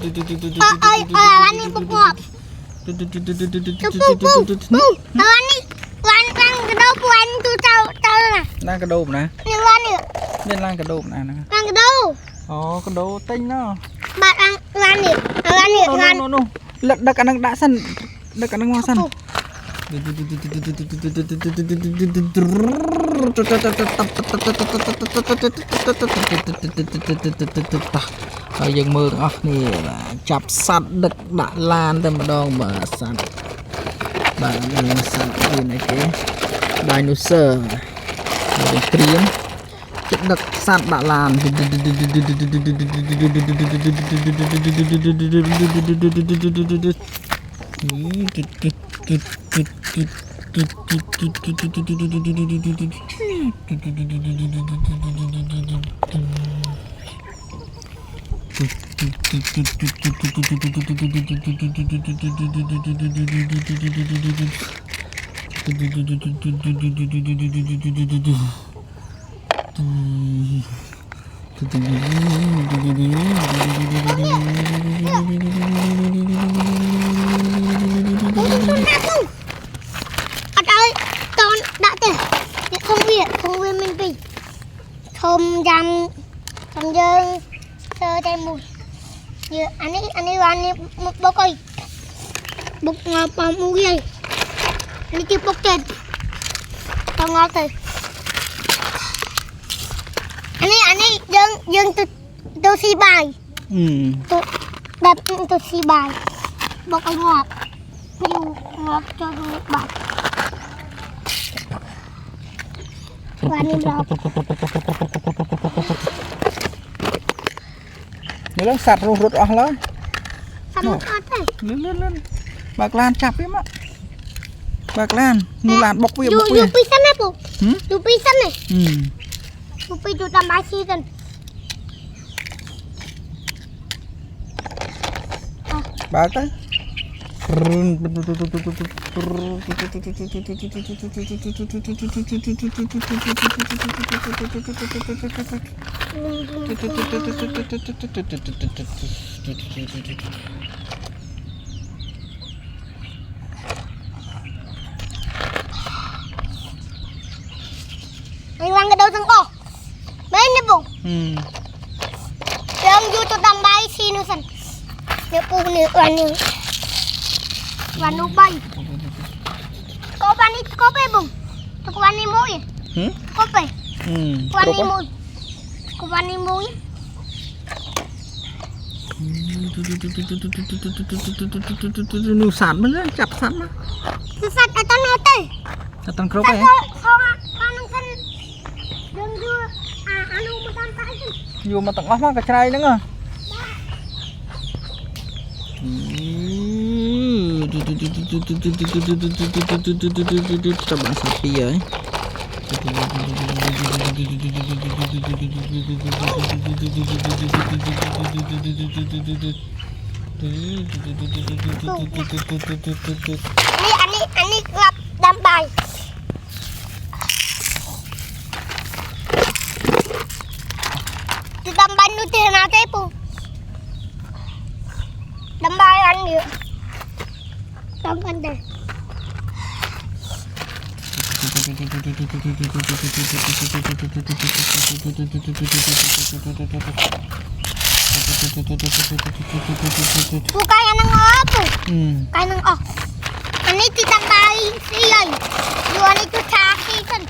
วันนี้ปุ๊บปุ๊บวันนี้วันกระโดดวันตัวเจ้าน่ะ ล่างกระโดดนะ นี่วันนี้ เล่นล่างกระโดดนะ วันกระโดด อ๋อกระโดดติ้งเนาะ บาดวันนี้วัน โน่ดักกันนั่งด่าสั้นดักกันนั่งมาสั้นยังมืออ่ะนี่จับสัตว์ดักด่าลานแต่มาดองมาสัตว์บางสัตว์อื่นไอ้เก๋ไดโนเสาร์เตรียมดักสัตว์ด่าลานthơm dầm thơm dơ sơ tay mùi giờ anh ấy ăn một bó cây bột ngọt mà mua gì anh kêu bột trên tao ngọt rồi anh ấy dân tôi xì bài tôi đặt tôi xì bài bột cây ngọt nhiều ngọt cho tôi bài và nên đóนี่แล้วสัตว์รถออกแล้ว สัตว์รถออกเลย เลื่อนบากลานจับไปมั้งบากลานนูลานบกวิ่ง อยู่ปีสั้นนะปุ๊อยู่ปีสั้นเลยอยู่ปีดูตามใบซีกันบากเลยไอ้วันกระโดดทั้งออกไม่เนี่ยปุ๊เดิมอยู่ตัวดำใบซีนู่นสันเดี๋ยวปุ๊เนี่ยวันนู้นใบก็วันนี้ก็ไปปุ๊ทุกวันนี้มุ้ยก็ไปวันนี้มุ้ยก็วันนี้มุ้ยนูสัตว์มันเลยจับสัตว์มา สัตว์ตั้งเอาเต้ สัตว์ตั้งครบไป เขานั่งสันเดิมอยู่อันนู้นมาตามสายสัน อยู่มาตั้งอ้อมากระชายนั่งอ่ะterbang sapi ya ini gelap dambai di dambai nu tena tepu dambai ăn nhiều trong ăn đây bukan yang apa kan yang ini kita bayi sih jual itu kaki kan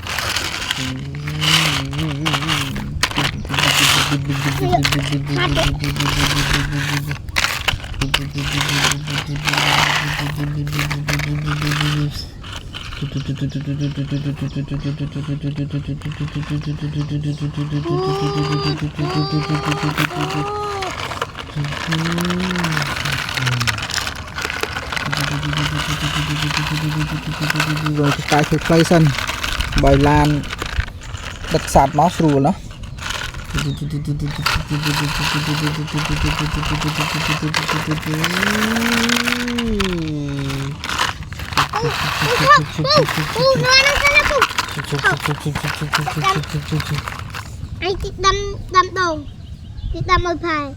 rồi cái play sân bài lan đặt sạt máu sù nó anh chị đâm đầu chị đâm một phải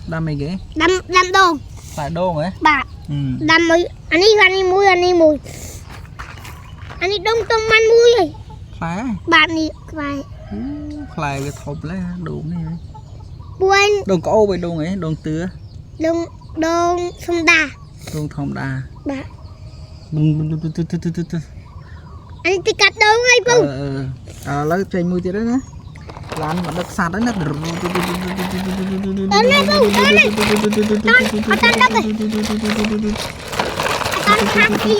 đam mày ghế đam đồn phải đôn ấy bà đam mùi anh đi mùi anh đi đông tông man mùi rồi phải bạn đi phải phải cái thộp lấy đồ này buồn đồn có ô với đồn ấy đồn tứa đồn sông đà đồn thòng đà bà anh đi cắt đâu ngay không lấy chơi mùi tiệt đấy nhá làm mà đất sạt đấy nè tới đây không tới đây tan đất này tan khang kia